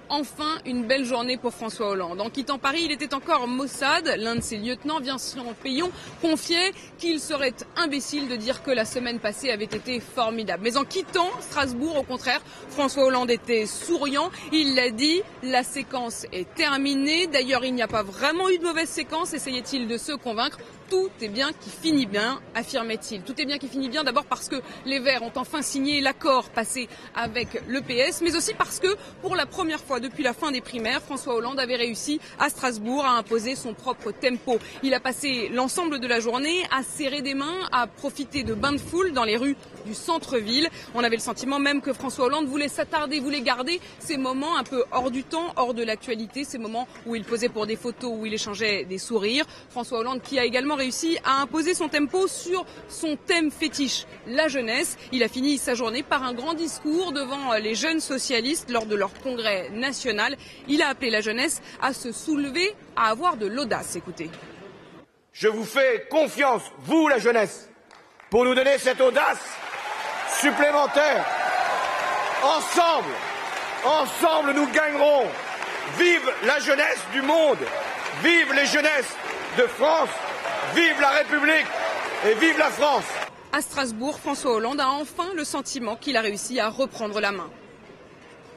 Enfin, une belle journée pour François Hollande. En quittant Paris, il était encore Mossad. L'un de ses lieutenants, Vincent Payon, confiait qu'il serait imbécile de dire que la semaine passée avait été formidable. Mais en quittant Strasbourg, au contraire, François Hollande était souriant. Il l'a dit, la séquence est terminée. D'ailleurs, il n'y a pas vraiment eu de mauvaise séquence, essayait-il de se convaincre. Tout est bien qui finit bien, affirmait-il. Tout est bien qui finit bien d'abord parce que les Verts ont enfin signé l'accord passé avec le PS, mais aussi parce que pour la première fois depuis la fin des primaires, François Hollande avait réussi à Strasbourg à imposer son propre tempo. Il a passé l'ensemble de la journée à serrer des mains, à profiter de bains de foule dans les rues du centre-ville. On avait le sentiment même que François Hollande voulait s'attarder, voulait garder ces moments un peu hors du temps, hors de l'actualité, ces moments où il posait pour des photos, où il échangeait des sourires. François Hollande qui a également réussi à imposer son tempo sur son thème fétiche, la jeunesse. Il a fini sa journée par un grand discours devant les jeunes socialistes lors de leur congrès national. Il a appelé la jeunesse à se soulever, à avoir de l'audace. Écoutez. Je vous fais confiance, vous la jeunesse, pour nous donner cette audace supplémentaire. Ensemble nous gagnerons. Vive la jeunesse du monde, vive les jeunesses de France, vive la République et vive la France. À Strasbourg, François Hollande a enfin le sentiment qu'il a réussi à reprendre la main.